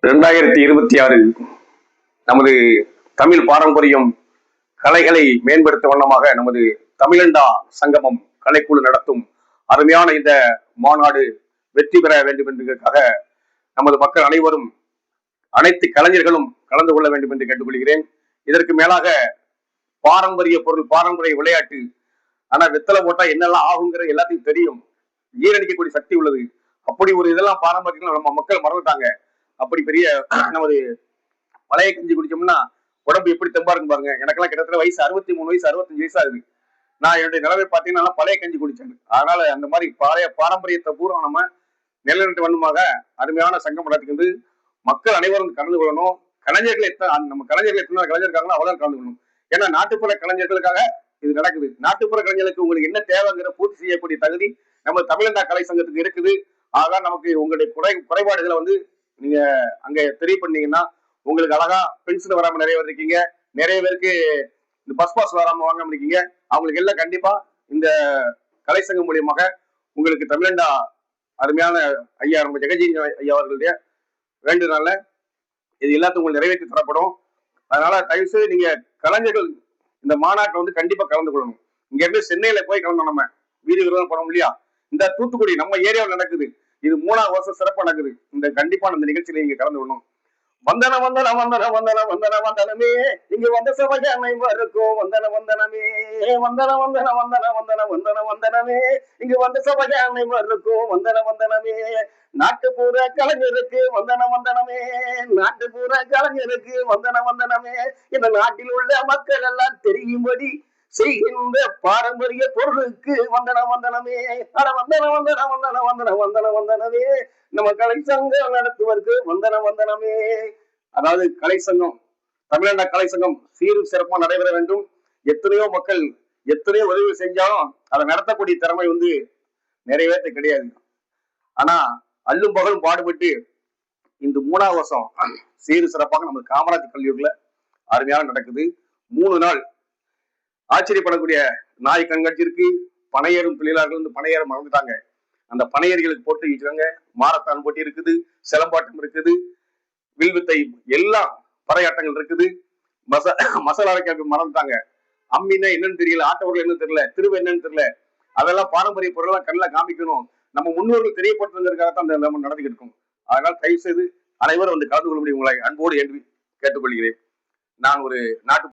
2026 நமது தமிழ் பாரம்பரியம் கலைகளை மேம்படுத்த வண்ணமாக நமது தமிழண்டா சங்கமம் கலைக்குழு நடத்தும் அருமையான இந்த மாநாடு வெற்றி பெற வேண்டும் என்பதற்காக நமது மக்கள் அனைவரும் அனைத்து கலைஞர்களும் கலந்து கொள்ள வேண்டும் என்று கேட்டுக்கொள்கிறேன். இதற்கு மேலாக பாரம்பரிய பொருள், பாரம்பரிய விளையாட்டு, ஆனா வெத்தலை போட்டா என்னெல்லாம் ஆகுங்கிற எல்லாத்தையும் தெரியும், ஜீரணிக்கக்கூடிய சக்தி உள்ளது. அப்படி ஒரு இதெல்லாம் பாரம்பரியம் நம்ம மக்கள் மறந்துட்டாங்க. அப்படி பெரிய நமது பழைய கஞ்சி குடிச்சோம்னா உடம்பு எப்படி தெம்பா இருக்கும் பாருங்க. எனக்கெல்லாம் கிட்டத்தட்ட வயசு 63 வயசு 65 வயசு ஆகுது. நான் என்னுடைய நிலைமை பார்த்தீங்கன்னா பழைய கஞ்சி குடிச்சேன். அதனால அந்த மாதிரி பழைய பாரம்பரியத்தை பூரா நம்ம நிலைநிறுத்த வண்ணமாக அருமையான சங்கம் நடத்துகின்றது. மக்கள் அனைவரும் கலந்து கொள்ளணும். கலைஞர்கள் நம்ம கலைஞர்கள் எத்தனை கலைஞர் இருக்காங்களோ அவ்வளோ கலந்து கொள்ளணும். ஏன்னா நாட்டுப்புற கலைஞர்களுக்காக இது நடக்குது. நாட்டுப்புற கலைஞர்களுக்கு உங்களுக்கு என்ன தேவைங்கிற பூர்த்தி செய்யக்கூடிய தகுதி நம்ம தமிழண்டா கலை சங்கத்துக்கு இருக்குது. ஆக நமக்கு உங்களுடைய குறைபாடுகளை நீங்க அங்க தெரிய பண்ணீங்கன்னா உங்களுக்கு அழகா பென்ஷன் வராம நிறைய பேர் இருக்கீங்க. நிறைய பேருக்கு இந்த பஸ் பாஸ் வராம வாங்காம இருக்கீங்க. அவங்களுக்கு எல்லாம் கண்டிப்பா இந்த கலை சங்கம் மூலியமாக உங்களுக்கு தமிழண்டா அருமையான ஐயா நம்ம ஜெகஜி ஐயா அவர்களுடைய வேண்டுனால இது எல்லாத்தையும் உங்களுக்கு நிறைவேற்றி தரப்படும். அதனால தயவுசெய்து நீங்க கலைஞர்கள் இந்த மாநாட்டை கண்டிப்பா கலந்து கொள்ளணும். இங்க இருந்து சென்னையில போய் கலந்தோம், நம்ம வீடு விரோதம் படம் இல்லையா, இந்த தூத்துக்குடி நம்ம ஏரியாவில் நடக்குது. இது 3ஆவது வருஷம் சிறப்பா நடக்குது. இந்த கண்டிப்பா இந்த நிகழ்ச்சியில நீங்க கலந்து கொள்ளணும். வந்தன வந்தன வந்தன வந்தன வந்தன வந்தனமே இங்க வந்த சபைக்கு அனைவருக்கும் வந்தன வந்தனமே, வந்தன வந்தன வந்தன வந்தன வந்தன வந்தனமே இங்க வந்த சபைக்கு அனைவருக்கும் வந்தன வந்தனமே, நாட்டுப்புற கலைஞருக்கு வந்தன வந்தனமே, நாட்டுப்புற கலைஞருக்கு வந்தன வந்தனமே, இந்த நாட்டில் உள்ள மக்கள் எல்லாம் தெரியும்படி செய்கின்ற பாரம்பரிய பொருளுக்கு வந்தன வந்தனமே, அட வந்தன வந்தன வந்தன வந்தன வந்தன வந்தனமே, நம்ம கலை சங்கம் நடத்துவதற்கு வந்தன வந்தனமே. அதாவது கலை சங்கம், தமிழண்டா கலை சங்கம் சீரும் சிறப்பா நடைபெற வேண்டும். எத்தனையோ மக்கள் எத்தனையோ உதவி செஞ்சாலும் அதை நடத்தக்கூடிய திறமை நிறைவேற்ற கிடையாது. ஆனா அல்லும் பகலும் பாடுபட்டு இந்த 3ஆவது வருஷம் சீரு சிறப்பாக நம்ம காமராஜ் கல்லூரியில அருமையாக நடக்குது. 3 நாள் ஆச்சரியப்படக்கூடிய நாய் கண்காட்சி இருக்கு. பனையேறும் தொழிலாளர்கள் பனையேற மறந்துட்டாங்க. அந்த பனையர்களுக்கு போட்டி வச்சுக்காங்க. மாரத்தான் போட்டி இருக்குது, சிலம்பாட்டம் இருக்குது, வில்வித்தை எல்லாம் பறையாட்டங்கள் இருக்குது. மசாலா அரைக்க மறந்துட்டாங்க. அம்மின்னா என்னன்னு தெரியல, ஆட்டவர்கள் என்னன்னு தெரியல, திருவு என்னன்னு தெரியல. அதெல்லாம் பாரம்பரிய பொருள்லாம் கண்ணில் காமிக்கணும். நம்ம முன்னோர்கள் தெரியப்படுத்துவதற்காகத்தான் நம்ம நடந்துகிட்டு இருக்கோம். அதனால் தயவு செய்து அனைவரும் கலந்து கொள்ள முடியும் உங்களை அன்போடு கேட்டுக்கொள்கிறேன். நான் ஒரு நாட்டு